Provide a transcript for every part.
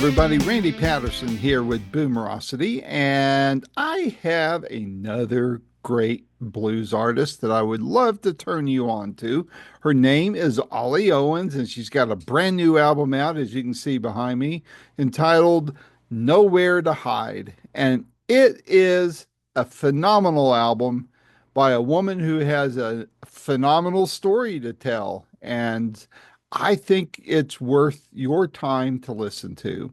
everybody. Randy Patterson here with Boomerocity, and I have another great blues artist that I would love to turn you on to. Her name is Ollee Owens, and she's got a brand new album out, as you can see behind me, entitled Nowhere to Hide. And it is a phenomenal album by a woman who has a phenomenal story to tell. And I think it's worth your time to listen to.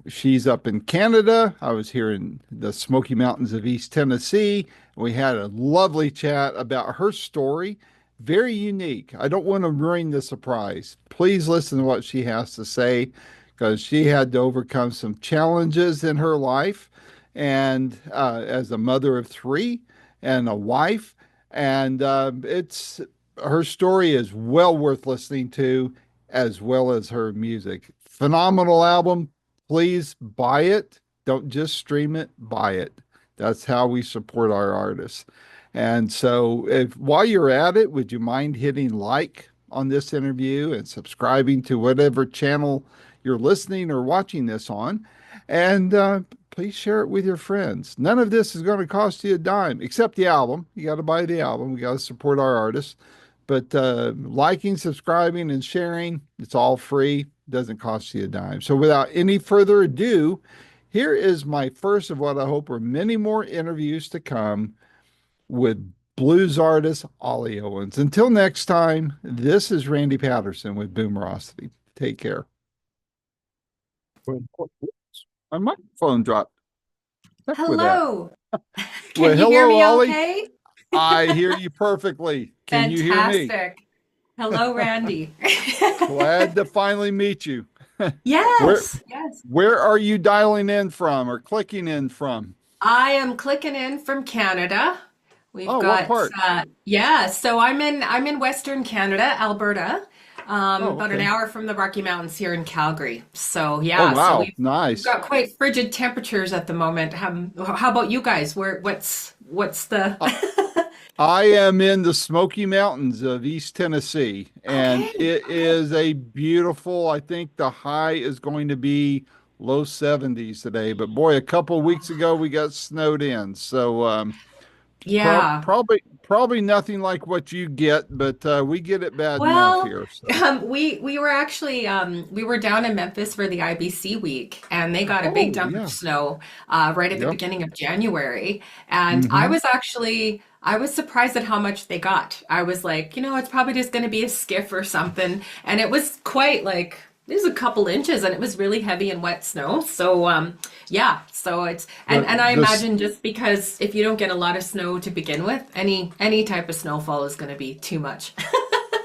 She's up in Canada. I was here in the Smoky Mountains of East Tennessee. We had a lovely chat about her story. Very unique. I don't want to ruin the surprise. Please listen to what she has to say because she had to overcome some challenges in her life and as a mother of three and a wife. And it's her story is well worth listening to, as well as her music. Phenomenal album. Please buy it. Don't just stream it, buy it. That's how we support our artists. And so, if while you're at it, would you mind hitting like on this interview and subscribing to whatever channel you're listening or watching this on? And please share it with your friends. None of this is going to cost you a dime, except the album. You got to buy the album. We got to support our artists. But liking, subscribing, and sharing, it's all free. Doesn't cost you a dime. So without any further ado, here is my first of what I hope are many more interviews to come with blues artist Ollee Owens. Until next time, this is Randy Patterson with Boomerocity. Take care. My microphone dropped. Hello. Well, Can you hear me Ollee. okay? I hear you perfectly. Can you hear me? Fantastic. Hello, Randy. Glad to finally meet you. Yes. Where are you dialing in from or clicking in from? I am clicking in from Canada. We've Oh, what got part? so I'm in Western Canada, Alberta. Oh, About an okay. hour from the Rocky Mountains here in Calgary. So Oh, so wow. we've Nice. got quite frigid temperatures at the moment. How about you guys? What's the Uh, I am in the Smoky Mountains of East Tennessee, and Okay. it is a beautiful, I think the high is going to be low 70s today. But boy, a couple of weeks ago we got snowed in. So Yeah. probably nothing like what you get, but we get it bad enough Well, here. So, we were actually we were down in Memphis for the IBC week, and they got a big oh, dump of yeah. snow right at the Yep. beginning of January, and Hmm. I was surprised at how much they got. I was like, it's probably just going to be a skiff or something, and it was quite like. It was a couple inches and it was really heavy and wet snow. So yeah, so it's The and I this imagine just because if you don't get a lot of snow to begin with, any type of snowfall is going to be too much.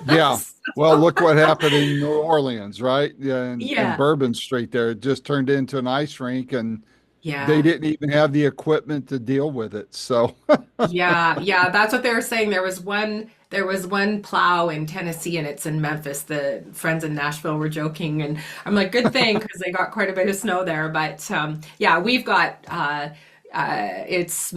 Yeah. Well, look what happened in New Orleans, right? Yeah, and Yeah. Bourbon Street there. It just turned into an ice rink and they Yeah. didn't even have the equipment to deal with it. So, Yeah. Yeah. That's what they were saying. There was one plow in Tennessee and it's in Memphis. The friends in Nashville were joking and I'm like, good thing because they got quite a bit of snow there. But yeah, we've got it's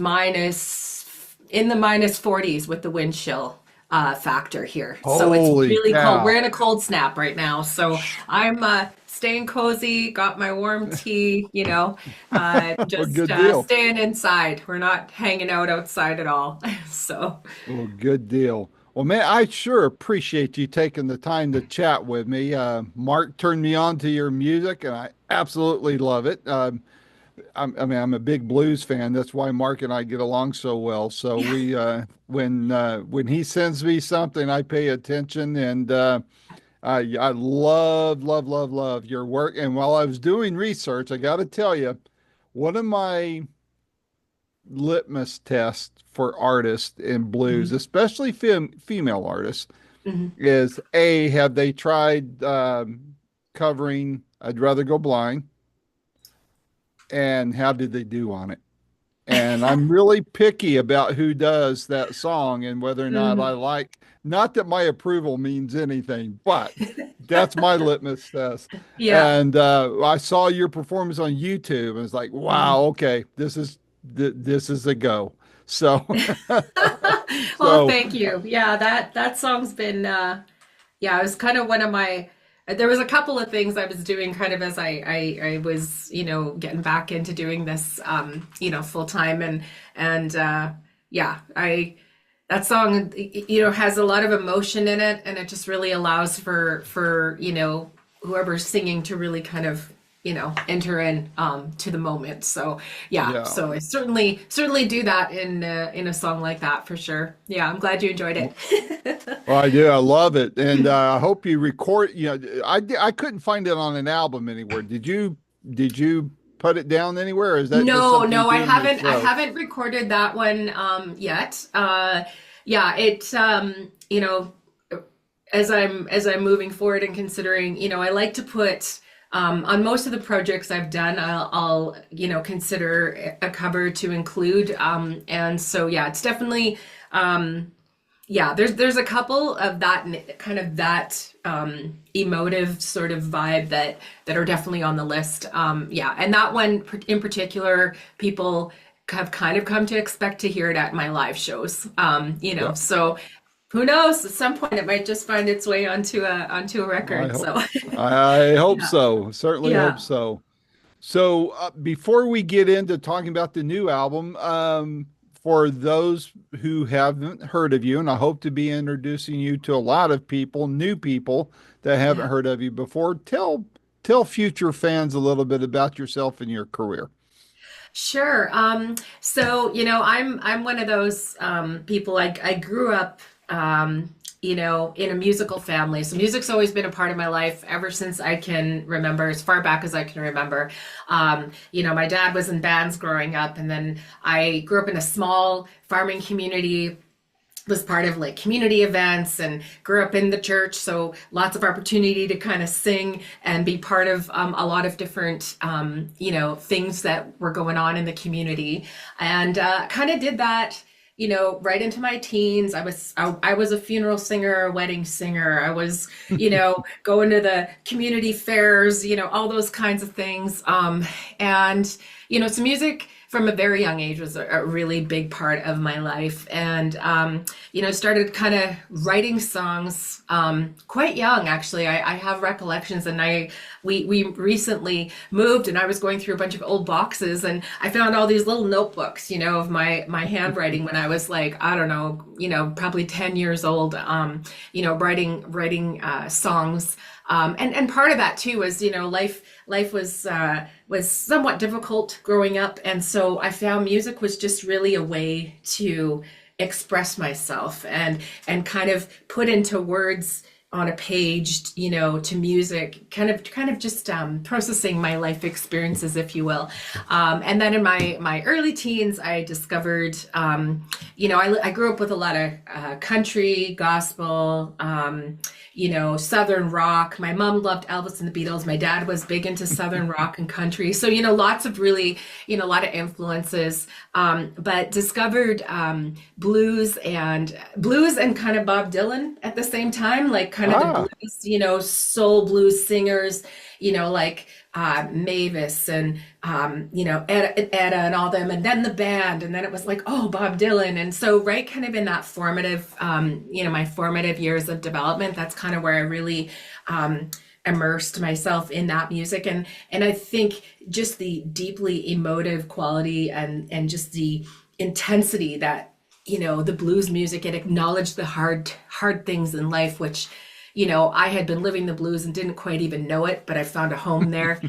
in the minus 40s with the wind chill factor here. So it's holy really cold. We're cow. in a cold snap right now. So I'm staying cozy, got my warm tea, Well, just good deal. staying inside. We're not hanging out outside at all. So, Well, good deal. Well, man, I sure appreciate you taking the time to chat with me. Mark turned me on to your music, and I absolutely love it. I mean, I'm a big blues fan. That's why Mark and I get along so well. So when he sends me something, I pay attention, and I love, love, love, love your work. And while I was doing research, I got to tell you, one of my litmus tests for artists in blues, mhm, especially female artists, mhm. is A, have they tried covering I'd Rather Go Blind? And how did they do on it? And I'm really picky about who does that song and whether or not I Mhm. like, not that my approval means anything, but that's my litmus test. Yeah. And I saw your performance on YouTube and it's like, Mhm. wow, okay, this is a go. So, Well, so thank you. Yeah, that song's been yeah, it was kind of one of my there was a couple of things I was doing kind of as I was, getting back into doing this, full time, and yeah, that song, has a lot of emotion in it, and it just really allows for whoever's singing to really kind of enter in to the moment. So yeah, Yeah. so I certainly do that in a song like that for sure. Yeah, I'm glad you enjoyed it. Well, I do. I love it, and I hope you record. I couldn't find it on an album anywhere. Did you put it down anywhere, or is that just No, something you no, I do in your haven't. I show? haven't recorded that one yet. Yeah, as I'm moving forward and considering, I like to put on most of the projects I've done, I'll consider a cover to include. And so yeah, it's definitely yeah, there's a couple of that kind of that emotive sort of vibe that are definitely on the list. Yeah, and that one in particular, people have kind of come to expect to hear it at my live shows. Yeah, So who knows? At some point, it might just find its way onto a I record. hope. So I hope yeah, so. Certainly hope yeah. so. So before we get into talking about the new album, for those who haven't heard of you, and I hope to be introducing you to a lot of people, new people that haven't Yeah. heard of you before, tell future fans a little bit about yourself and your career. Sure. So I'm one of those people. I grew up, in a musical family. So music's always been a part of my life ever since I can remember, as far back as I can remember. My dad was in bands growing up, and then I grew up in a small farming community, was part of like community events and grew up in the church, so lots of opportunity to kind of sing and be part of a lot of different things that were going on in the community, and kind of did that right into my teens. I was a funeral singer, a wedding singer. I was, going to the community fairs, all those kinds of things. And so music from a very young age was a really big part of my life, and started kind of writing songs quite young. Actually, I have recollections, and we recently moved, and I was going through a bunch of old boxes, and I found all these little notebooks, of my handwriting when I was like, I don't know, probably 10 years old, writing songs. And part of that too was, life was somewhat difficult growing up, and so I found music was just really a way to express myself and kind of put into words on a page, to music, kind of just processing my life experiences, if you will. And then in my early teens, I discovered, I grew up with a lot of country, gospel, Southern rock. My mom loved Elvis and the Beatles. My dad was big into Southern rock and country. So, lots of really, a lot of influences, but discovered blues and kind of Bob Dylan at the same time, like kind of the Ah, blues, soul blues singers, like Mavis and Etta and all them, and then the band, and then it was like, oh, Bob Dylan. And so right kind of in that formative, my formative years of development, that's kind of where I really immersed myself in that music, and I think just the deeply emotive quality and just the intensity that the blues music, it acknowledged the hard things in life, which I had been living the blues and didn't quite even know it, but I found a home there,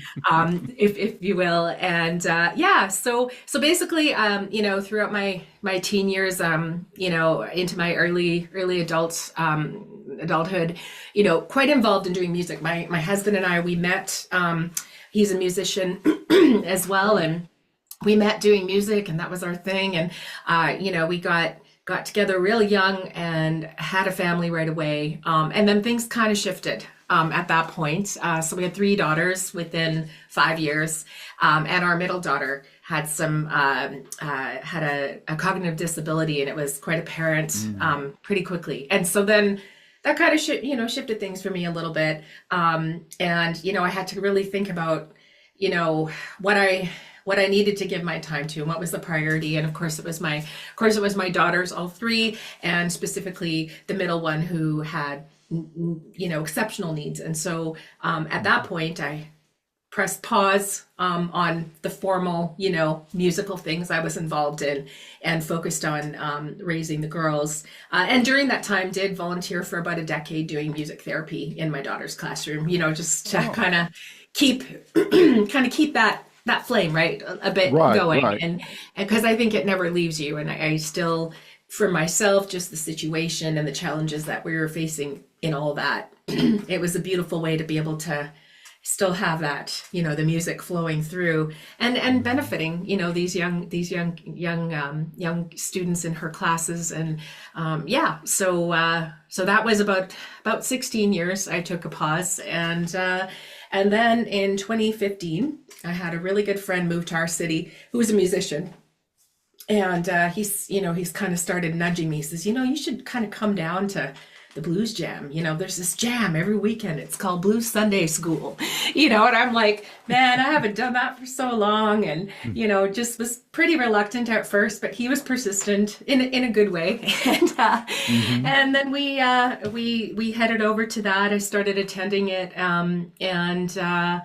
if you will. And yeah, so basically, throughout my teen years, into my early adulthood, quite involved in doing music. My husband and I, we met. He's a musician as well, and we met doing music, and that was our thing. And we got together real young and had a family right away. And then things kind of shifted at that point. So we had three daughters within 5 years, and our middle daughter had a cognitive disability, and it was quite apparent mm, pretty quickly. And so then that kind of shifted things for me a little bit. And I had to really think about what I needed to give my time to and what was the priority. And of course it was my daughters, all three, and specifically the middle one, who had exceptional needs. And so at that point, I pressed pause on the formal, musical things I was involved in and focused on raising the girls. And during that time, did volunteer for about a decade doing music therapy in my daughter's classroom, just to Oh, kind of keep, keep that flame, right, a bit right, going. right. And because I think it never leaves you. And I still, for myself, just the situation and the challenges that we were facing in all that, it was a beautiful way to be able to still have that, the music flowing through and Mhm. benefiting, these young students in her classes. And yeah, so that was about 16 years. I took a pause, and then in 2015, I had a really good friend move to our city who was a musician. And he's kind of started nudging me. He says, you should kind of come down to the blues jam. There's this jam every weekend. It's called Blues Sunday School. And I'm like, man, I haven't done that for so long. And, just was pretty reluctant at first, but he was persistent in a good way. Hmm. And then we headed over to that. I started attending it. And I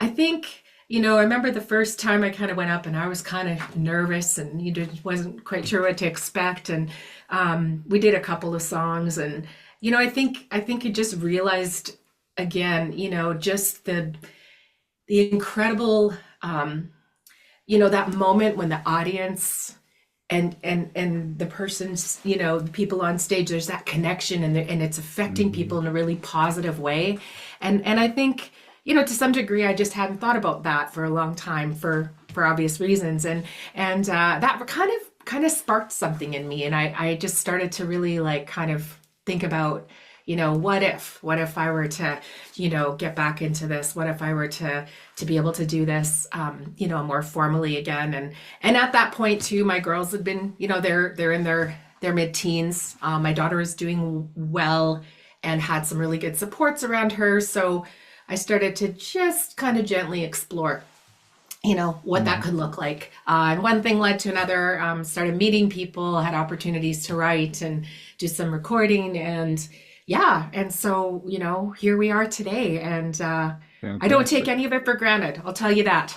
think, I remember the first time I kind of went up and I was kind of nervous and wasn't quite sure what to expect. And we did a couple of songs, and I think I just realized again, just the incredible, that moment when the audience and the person's, the people on stage, there's that connection, and it's affecting Hmm. people in a really positive way. And I think, to some degree, I just hadn't thought about that for a long time for obvious reasons. And that kind of sparked something in me. And I just started to really like kind of think about, what if I were to, get back into this? What if I were to be able to do this, more formally again? And at that point too, my girls had been, they're in their mid-teens. My daughter is doing well and had some really good supports around her. So I started to just kind of gently explore, what that Hmm. could look like. And one thing led to another. Started meeting people, had opportunities to write and do some recording, and yeah. And so, here we are today. And I don't take Fantastic. any of it for granted. I'll tell you that.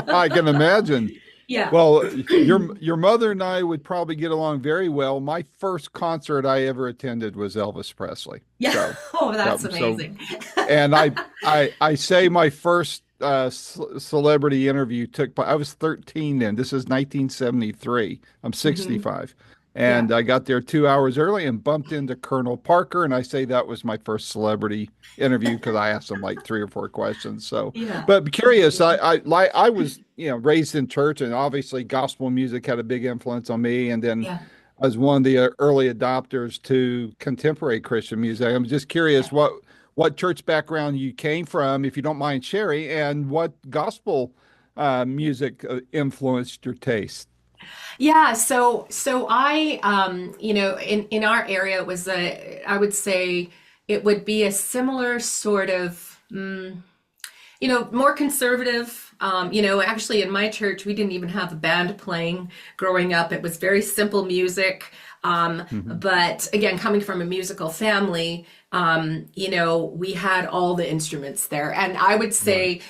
I can imagine. Yeah. Well, your mother and I would probably get along very well. My first concert I ever attended was Elvis Presley. Yeah. So, Oh, yeah, that's so amazing. and I say my first celebrity interview I was 13 then. This is 1973. I'm Hmm. 65. Yeah. And I got there 2 hours early and bumped into Colonel Parker. And I say that was my first celebrity interview because I asked him like three or four questions. So, Yeah. but curious, Amazing. I was, raised in church, and obviously gospel music had a big influence on me. And then Yeah. I was one of the early adopters to contemporary Christian music. I'm just curious Yeah. what church background you came from, if you don't mind sharing, and what gospel music influenced your taste. Yeah, so I in our area it was I would say it would be a similar sort of more conservative. Actually, in my church, we didn't even have a band playing growing up. It was very simple music. Hmm. But again, coming from a musical family, we had all the instruments there. And I would Right. say,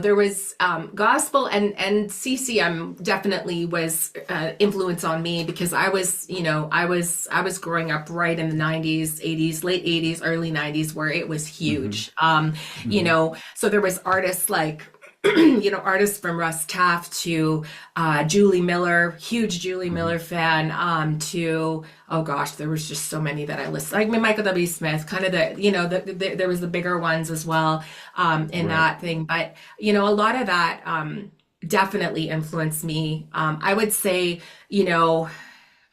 there was gospel and CCM definitely was influence on me because I was growing up right in the 90s, 80s, late 80s, early 90s where it was Hmm. huge. Hmm. So there was artists like artists from Russ Taff to Julie Miller, huge Julie Hmm. Miller fan, to, oh gosh, there was just so many that I listed. Like Michael W. Smith, kind of there was the bigger ones as well in Right. that thing. But, a lot of that definitely influenced me. I would say,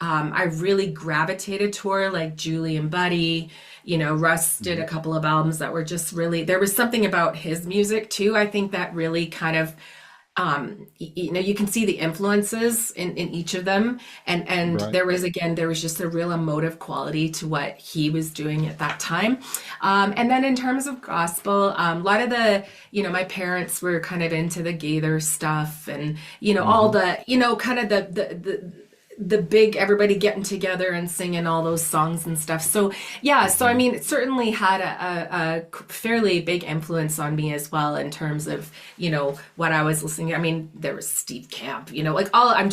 I really gravitated toward like Julie and Buddy. Russ did Hmm. a couple of albums that were just really, there was something about his music too, I think that really kind of, you can see the influences in each of them. And Right. there was just a real emotive quality to what he was doing at that time. And then in terms of gospel, a lot of my parents were kind of into the Gaither stuff and, all Hmm. the, kind of the big everybody getting together and singing all those songs and stuff. So yeah, so I Mhm. mean, it certainly had a fairly big influence on me as well in terms of, what I was listening to. I mean, there was Steve Camp, like all I'm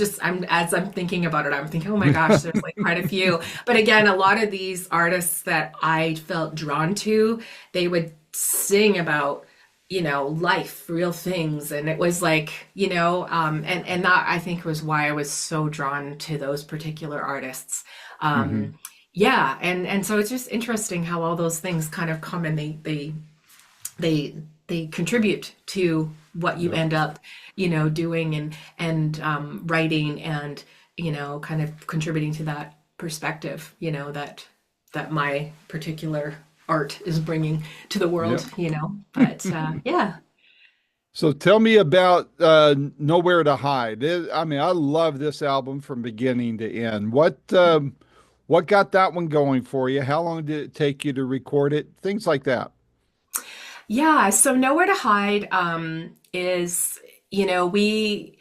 as I'm thinking about it, I'm thinking, oh my gosh, there's like quite a few. But again, a lot of these artists that I felt drawn to, they would sing about life, real things. And it was like, and that I think was why I was so drawn to those particular artists. Mhm. Yeah. And so it's just interesting how all those things kind of come and they contribute to what you Yep. end up, doing and writing and, kind of contributing to that perspective, that my particular art is bringing to the world, Yep. But yeah. So tell me about Nowhere to Hide. I mean, I love this album from beginning to end. What got that one going for you? How long did it take you to record it? Things like that. Yeah, so Nowhere to Hide is, we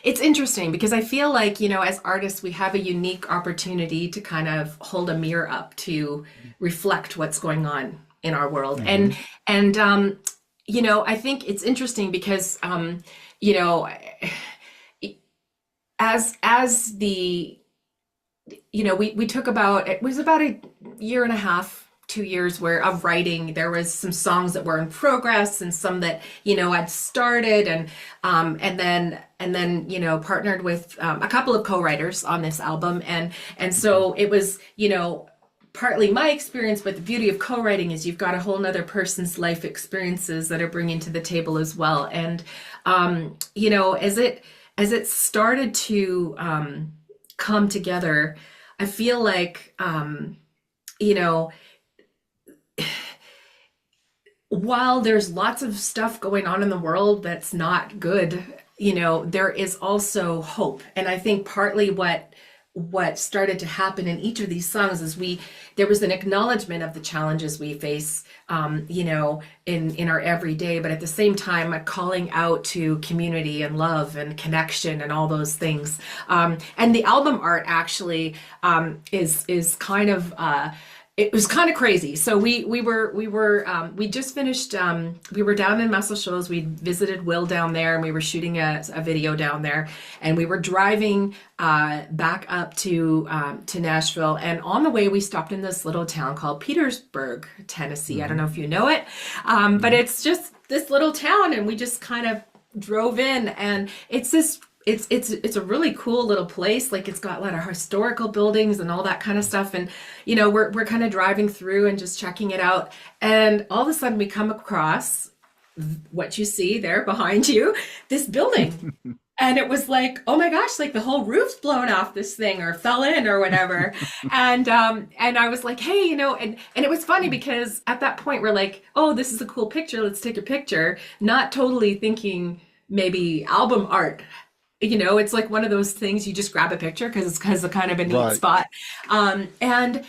it's interesting because I feel like, as artists, we have a unique opportunity to kind of hold a mirror up to reflect what's going on in our world. Hmm. And I think it's interesting because you know, as the we took about it was about a year and a half, 2 years where of writing. There was some songs that were in progress and some that I'd started and then partnered with a couple of co-writers on this album, and so it was partly my experience, but the beauty of co-writing is you've got a whole nother person's life experiences that are bringing to the table as well. And as it started to come together, I feel like you know while there's lots of stuff going on in the world that's not good, there is also hope. And I think partly what started to happen in each of these songs is there was an acknowledgement of the challenges we face, in our everyday, but at the same time, a calling out to community and love and connection and all those things. And the album art actually is kind of it was kind of crazy. So we just finished. We were down in Muscle Shoals. We visited Will down there, and we were shooting a video down there. And we were driving back up to Nashville. And on the way, we stopped in this little town called Petersburg, Tennessee. I don't Hmm. know if you know it, but Hmm. it's just this little town, and we just kind of drove in, and it's this it's a really cool little place. Like it's got a lot of historical buildings and all that kind of stuff. And we're kind of driving through and just checking it out. And all of a sudden we come across what you see there behind you, this building. And it was like, oh my gosh, like the whole roof's blown off this thing or fell in or whatever. And I was like, hey, and it was funny because at that point we're like, oh, this is a cool picture. Let's take a picture. Not totally thinking maybe album art. It's like one of those things you just grab a picture because it's kind of a neat Right. spot. And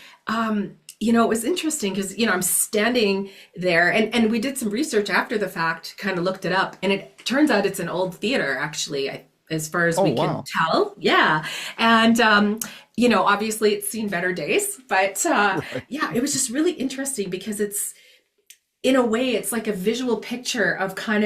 it was interesting because I'm standing there, and we did some research after the fact, kind of looked it up, and it turns out it's an old theater actually, as far as Oh, we can wow. tell. Yeah. And obviously it's seen better days, but Right. yeah, it was just really interesting because it's in a way it's like a visual picture of kind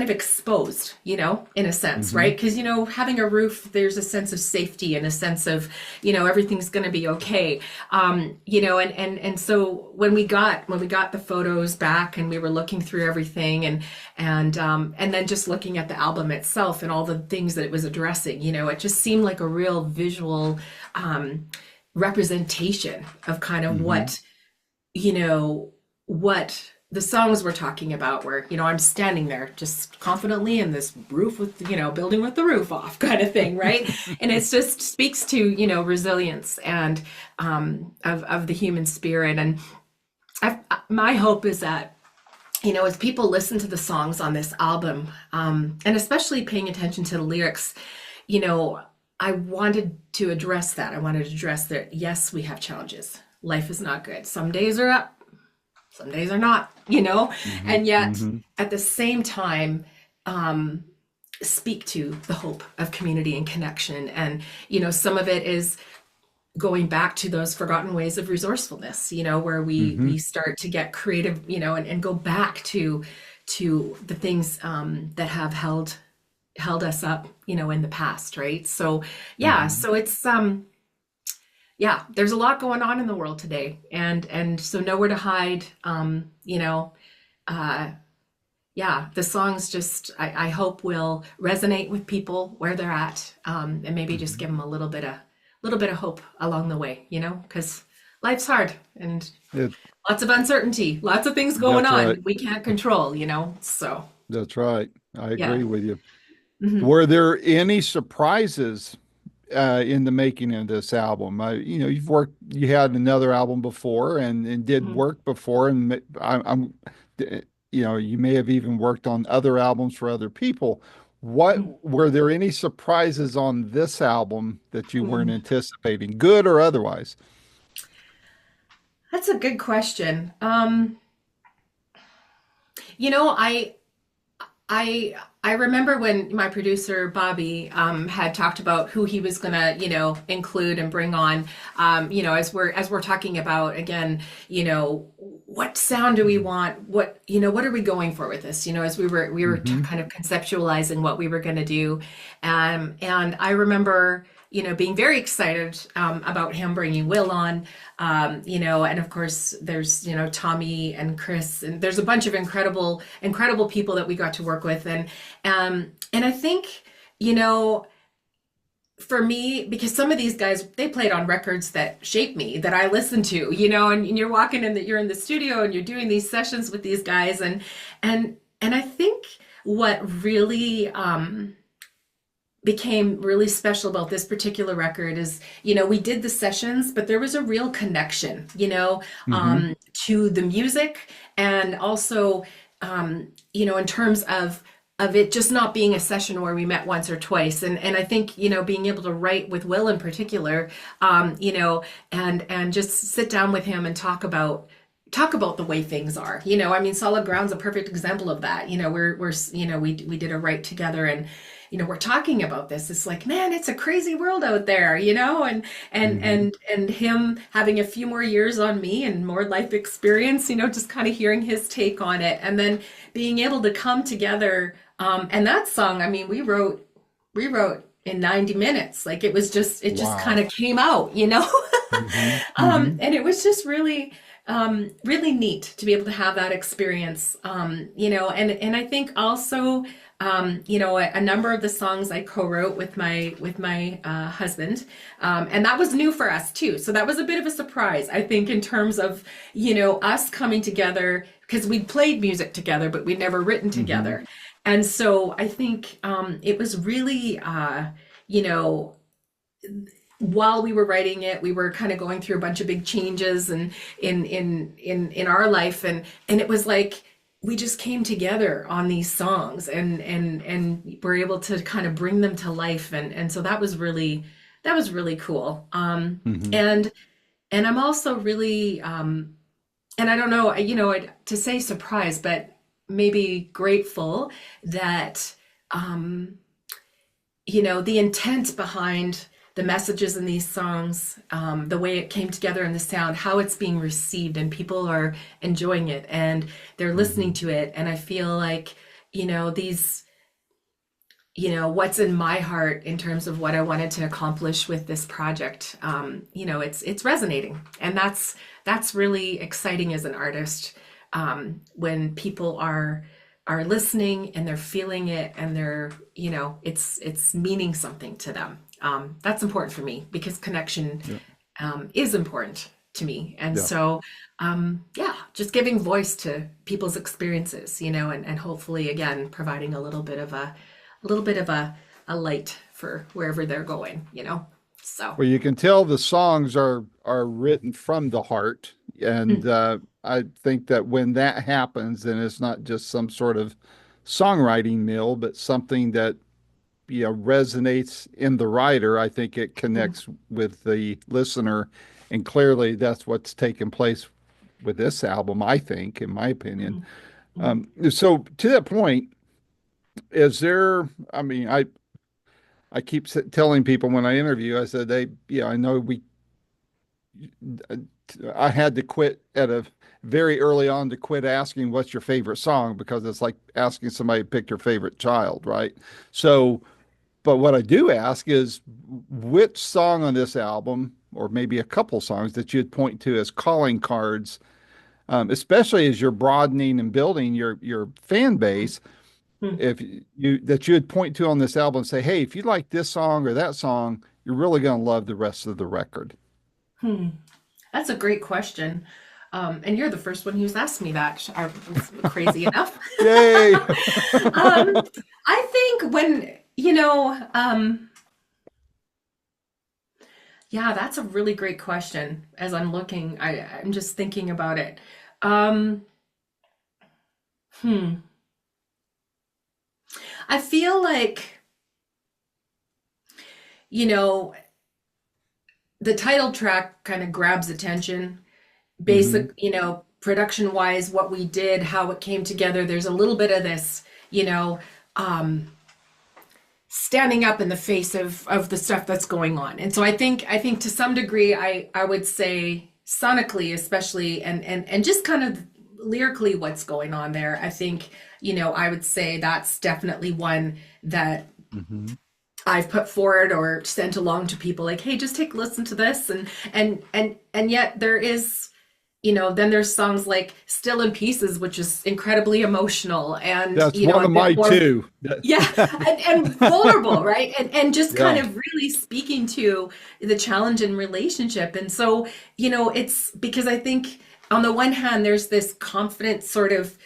of exposed, in a sense, Hmm. right? Because, having a roof, there's a sense of safety and a sense of, everything's going to be okay. And so when we got the photos back and we were looking through everything and then just looking at the album itself and all the things that it was addressing, it just seemed like a real visual representation of kind of Hmm. what the songs were talking about, where I'm standing there just confidently in this roof with building with the roof off kind of thing, right? And it just speaks to resilience and of the human spirit. And my hope is that as people listen to the songs on this album, and especially paying attention to the lyrics, you know I wanted to address that. I wanted to address that, yes, we have challenges. Life is not good. Some days are up, some days are not, Hmm. and yet Hmm. at the same time, speak to the hope of community and connection. And, some of it is going back to those forgotten ways of resourcefulness, where we Hmm. start to get creative, and go back to the things that have held us up, in the past, right? So yeah, Hmm. so it's yeah, there's a lot going on in the world today, and so nowhere to hide. Uh, yeah, the songs just I hope will resonate with people where they're at, and maybe just Hmm. give them a little bit of hope along the way, because life's hard and It, lots of uncertainty, lots of things going that's right. on we can't control, so That's right. I yeah. agree with you. Hmm. Were there any surprises in the making of this album? You had another album before and did Hmm. work before, and I'm, you may have even worked on other albums for other people. What were there any surprises on this album that you weren't Hmm. anticipating, good or otherwise? That's a good question. You know, I I remember when my producer Bobby had talked about who he was gonna, include and bring on. As we're talking about again, what sound do we want? What are we going for with this? As we were Mm-hmm. kind of conceptualizing what we were gonna do, and I remember. Being very excited about him bringing Will on, and of course there's Tommy and Chris, and there's a bunch of incredible people that we got to work with, and I think you know for me, because some of these guys they played on records that shaped me, that I listened to, and you're walking in that you're in the studio and you're doing these sessions with these guys, and I think what really became really special about this particular record is, we did the sessions, but there was a real connection, Mm-hmm. to the music, and also, in terms of it just not being a session where we met once or twice. And I think, being able to write with Will in particular, and just sit down with him and talk about the way things are. I mean, Solid Ground's a perfect example of that. We did a write together, and we're talking about this. It's like, man, it's a crazy world out there, and and Mm-hmm. and and him having a few more years on me and more life experience, just kind of hearing his take on it, and then being able to come together. And that song, I mean, we wrote in 90 minutes. Like it just kind Wow. of came out, Mm-hmm. Mm-hmm. And it was just really neat to be able to have that experience. And I think also, a number of the songs I co-wrote with my husband, and that was new for us too. So that was a bit of a surprise, I think, in terms of us coming together, because we'd played music together, but we'd never written Mm-hmm. together. And so I think it was really, you know, while we were writing it, we were kind of going through a bunch of big changes and in our life, and it was like we just came together on these songs, and we're able to kind of bring them to life, and so that was really cool. Mm-hmm. And I'm also really and I don't know, to say surprised, but maybe grateful that the intent behind the messages in these songs, the way it came together in the sound, how it's being received, and people are enjoying it and they're listening Mm-hmm. to it. And I feel like, these, what's in my heart in terms of what I wanted to accomplish with this project, it's resonating, and that's really exciting as an artist, when people are listening and they're feeling it, and they're it's meaning something to them. That's important for me because connection Yeah. is important to me, and Yeah. so yeah, just giving voice to people's experiences, and hopefully again providing a little bit of a light for wherever they're going. So Well, you can tell the songs are written from the heart, and mm, I think that when that happens, then it's not just some sort of songwriting mill, but something that resonates in the writer. I think it mm, connects with the listener, and clearly that's what's taken place with this album. I think, in my opinion. mm, mm, So to that point, Is there, I mean, I keep telling people when I interview, I said I know I had to quit at a very early on to quit asking what's your favorite song because it's like asking somebody to pick your favorite child, right? So, but what I do ask is which song on this album, or maybe a couple songs that you'd point to as calling cards, especially as you're broadening and building your fan base, Hmm. if you that you would point to on this album and say, hey, if you like this song or that song, you're really going to love the rest of the record. Hmm. That's a great question. And you're the first one who's asked me that. It's crazy enough. Yay! um, I think yeah, that's a really great question. As I'm looking, I'm just thinking about it. Um, hmm. I feel like, you know, the title track kind of grabs attention. Hmm. Basic, production wise, what we did, how it came together. There's a little bit of this, you know, um, standing up in the face of the stuff that's going on. And so I think to some degree I would say sonically especially and just kind of lyrically what's going on there. I think, I would say that's definitely one that Hmm. I've put forward or sent along to people like, hey, just take a listen to this. And yet there is, then there's songs like Still in Pieces, which is incredibly emotional and, That's one a of bit my more, two. yeah, and vulnerable, right? And just kind Yeah. of really speaking to the challenge in relationship. And so, it's because I think on the one hand, there's this confident sort of,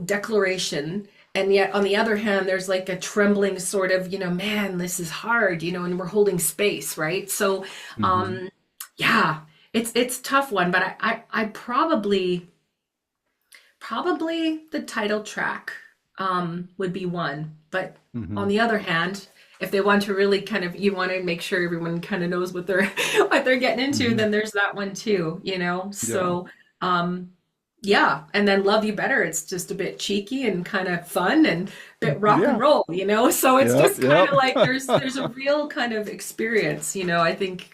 declaration. And yet on the other hand, there's like a trembling sort of, man, this is hard, and we're holding space, right? So, Hmm. um, yeah, it's a tough one, but I probably the title track would be one. But on Hmm. the other hand, if they want to really kind of, you want to make sure everyone kind of knows what they're what they're getting into, Hmm. then there's that one too. Yeah. So yeah, and then Love You Better, it's just a bit cheeky and kind of fun and a bit rock and Yeah. roll. So it's Yep. just kind Yep. of like there's a real kind of experience. I think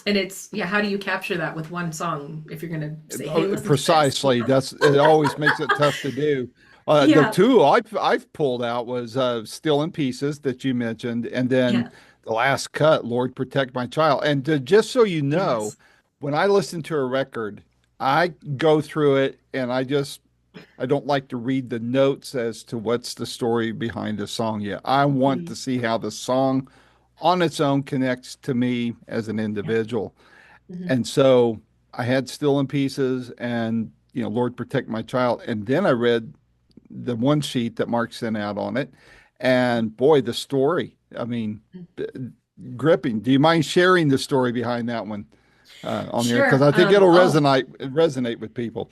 and it's yeah, how do you capture that with one song if you're gonna say, hey, listen to this? Precisely. That's it. Always makes it tough to do. The Yeah, two I've pulled out was "Still in Pieces" that you mentioned, and then yeah, the last cut, "Lord Protect My Child." And just so you know, yes. when I listen to a record, I go through it, and I don't like to read the notes as to what's the story behind the song yet. I want to Mm, see how the song on its own connects to me as an yeah. individual. Hmm. And so I had Still in Pieces and, Lord Protect My Child. And then I read the one sheet that Mark sent out on it. And boy, the story, I mean, b- gripping. Do you mind sharing the story behind that one on the air? Because Sure. I think it'll Oh, resonate with people.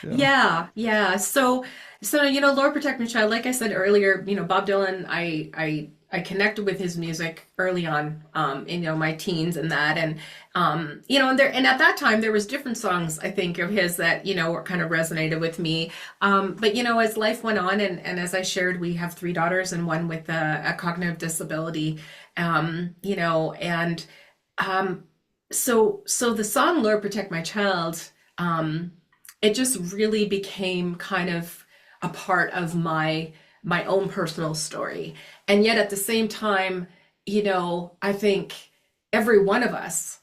Yeah. yeah, yeah. So Lord Protect My Child, like I said earlier, Bob Dylan, I connected with his music early on, in my teens and that, and at that time there was different songs I think of his that were kind of resonated with me. But as life went on, and as I shared, we have three daughters and one with a cognitive disability, and um, so the song Lord Protect My Child. It just really became kind of a part of my own personal story. And yet at the same time, I think every one of us,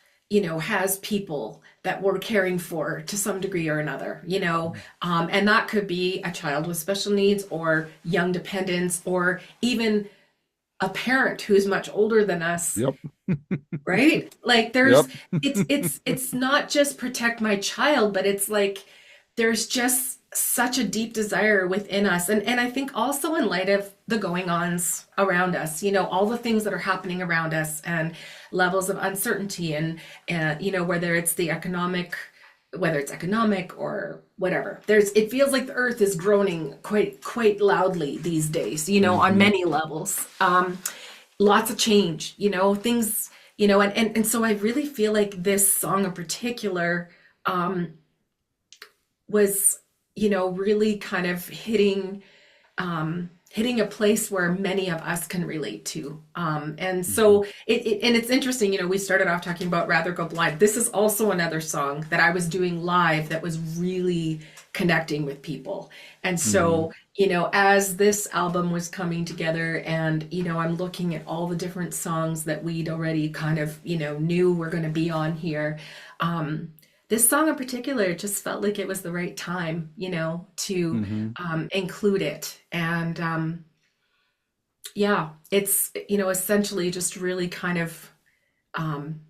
has people that we're caring for to some degree or another. And that could be a child with special needs or young dependents or even a parent who's much older than us, Yep. right? Like Yep. it's not just protect my child, but it's like there's just such a deep desire within us. And I think also in light of the going ons around us, all the things that are happening around us and levels of uncertainty and whether it's economic or whatever. It feels like the earth is groaning quite loudly these days, on Hmm. many levels. Lots of change, things, and so I really feel like this song in particular was, really kind of hitting hitting a place where many of us can relate to. And Hmm. so and it's interesting, we started off talking about Rather Go Blind. This is also another song that I was doing live that was really connecting with people. And Hmm. so, as this album was coming together and, I'm looking at all the different songs that we'd already kind of, knew were going to be on here. Um, this song in particular just felt like it was the right time, to Hmm. include it. And yeah, it's, essentially just really kind of, um,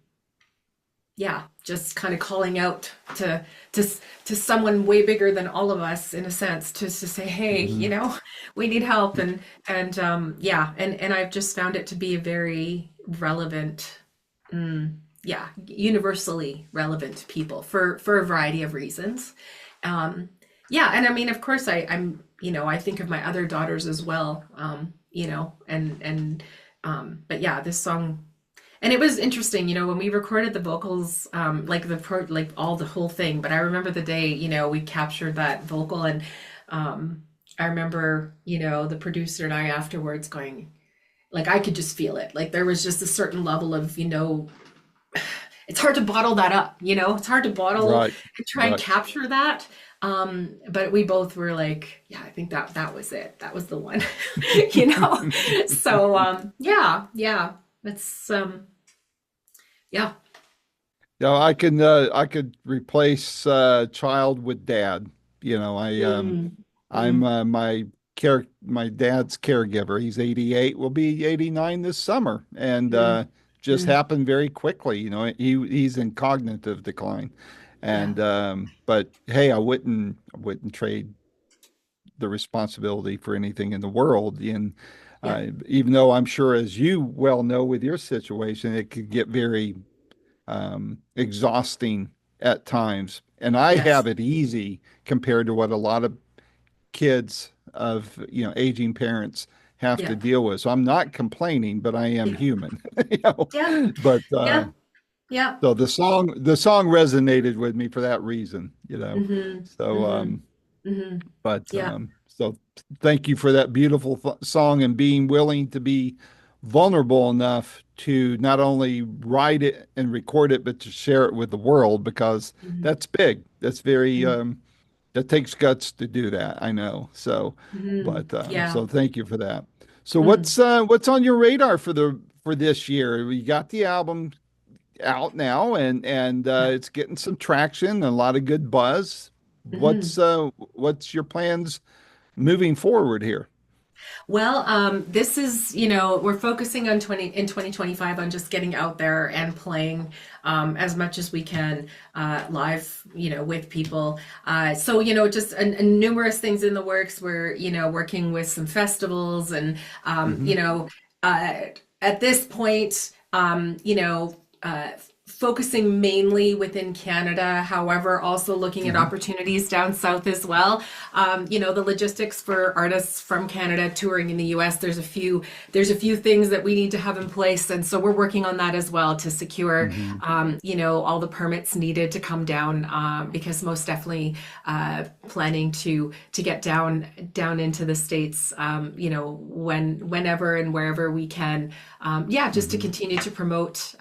yeah, just kind of calling out to to someone way bigger than all of us in a sense, to say, hey, Hmm. we need help. And yeah, and I've just found it to be a very relevant, yeah, universally relevant to people for a variety of reasons. Um, yeah, and I mean, of course, I'm, I think of my other daughters as well. But yeah, this song, and it was interesting, when we recorded the vocals, like all the whole thing. But I remember the day, we captured that vocal, and um, I remember, the producer and I afterwards going, like, I could just feel it. Like there was just a certain level of, it's hard to bottle that up, it's hard to bottle Right. and try and Right. capture that. But we both were like, yeah, I think that was it. That was the one, you know? So, yeah, it's, yeah. I could replace child with dad. You know, Mm, I'm mm, my dad's caregiver. He's 88, will be 89 this summer, and mm, just mm, happened very quickly. You know, he's in cognitive decline, yeah, and but hey, I wouldn't trade the responsibility for anything in the world. And yeah, even though I'm sure, as you well know, with your situation, it could get very exhausting at times. And I yes, have it easy compared to what a lot of kids of, aging parents have to yeah, deal with. So I'm not complaining, but I am yeah, human, yeah, But yeah, yeah. so the song resonated with me for that reason. Mm-hmm, So mm-hmm, mm-hmm. but Yeah, so thank you for that beautiful song and being willing to be vulnerable enough to not only write it and record it, but to share it with the world because mm-hmm, that's big. That's very that takes guts to do that. I know. So, mm-hmm, but yeah. so thank you for that. So Mm, what's on your radar for this year? We got the album out now and yeah. it's getting some traction and a lot of good buzz. Mm-hmm. What's your plans moving forward here? Well, this is, we're focusing on 2025 on just getting out there and playing as much as we can live, with people. So, just numerous things in the works. We're, working with some festivals and, Hmm. uh, at this point, focusing mainly within Canada, however, also looking at Hmm. opportunities down south as well. The logistics for artists from Canada touring in the US, there's a few things that we need to have in place. And so we're working on that as well to secure, Hmm. all the permits needed to come down, because most definitely planning to get down into the States, whenever and wherever we can. Yeah, just to Hmm. continue to promote,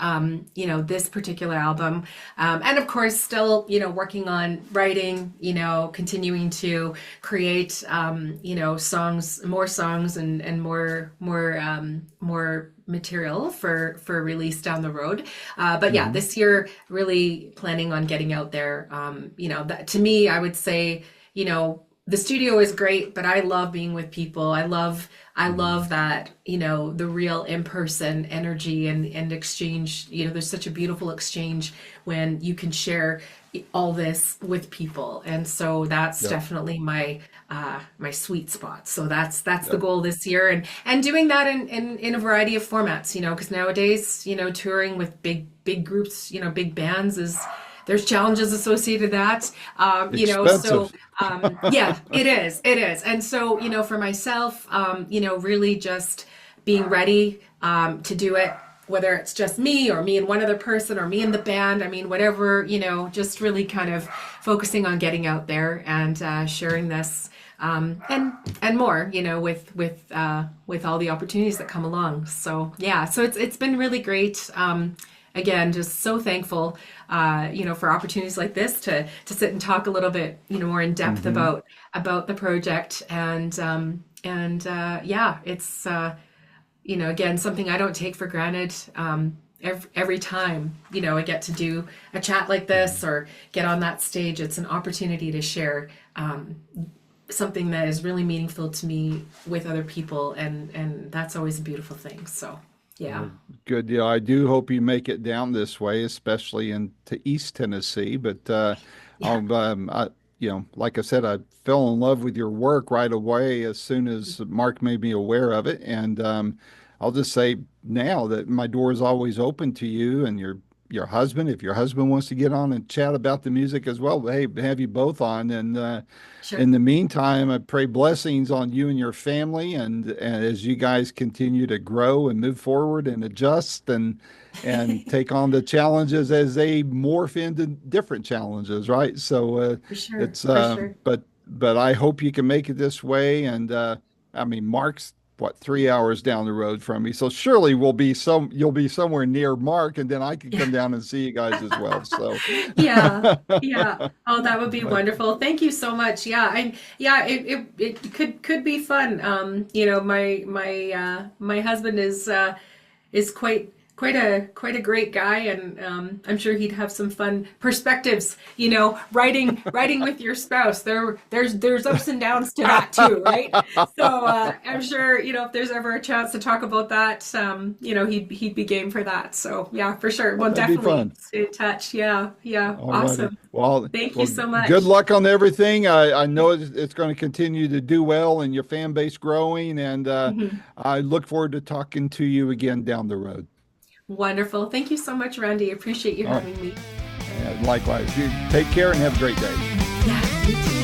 this particular album. And of course, still, working on writing, continuing to create, more songs and more material for release down the road. But yeah, Hmm. this year, really planning on getting out there. That, to me, I would say, the studio is great, but I love being with people. I love that, the real in-person energy and exchange. There's such a beautiful exchange when you can share all this with people. And so that's Yep. definitely my sweet spot. So that's the Yep. goal this year, and doing that in a variety of formats, because nowadays, touring with big groups, big bands is there's challenges associated with that. So Expensive. yeah, it is. And so, for myself, really just being ready to do it, whether it's just me or me and one other person or me and the band. I mean, whatever, just really kind of focusing on getting out there and sharing this and more, with all the opportunities that come along. So yeah, so it's been really great. Again, just so thankful, for opportunities like this to sit and talk a little bit, more in depth Hmm. about the project and yeah, it's again something I don't take for granted. Every time I get to do a chat like this or get on that stage, it's an opportunity to share something that is really meaningful to me with other people, and that's always a beautiful thing. So yeah, Well, good deal. I do hope you make it down this way, especially into East Tennessee. But yeah, I'll, like I said, I fell in love with your work right away as soon as Mark made me aware of it. And I'll just say now that my door is always open to you and your husband. If your husband wants to get on and chat about the music as well, hey, have you both on. And sure. in the meantime, I pray blessings on you and your family, and as you guys continue to grow and move forward and adjust and take on the challenges as they morph into different challenges, right? So For sure, it's for sure. but I hope you can make it this way. And I mean, Mark's what 3 hours down the road from me, so surely you'll be somewhere near Mark, and then I can come down and see you guys as well. So, Yeah, yeah. but Oh, that would be wonderful. Thank you so much. Yeah, and yeah, it could be fun. My husband is quite a great guy, and I'm sure he'd have some fun perspectives. Writing with your spouse. There's ups and downs to that too, right? So I'm sure if there's ever a chance to talk about that, he'd be game for that. So yeah, for sure. Well, that'd be definitely fun. stay in touch. Yeah, yeah, All righty. awesome. Well, Thank you well, so good much. luck on everything. I know it's going to continue to do well and your fan base growing, and Mhm. I look forward to talking to you again down the road. Wonderful. Thank you so much, Randy. Appreciate you All right. having me. And likewise, you take care and have a great day. Yeah, you too.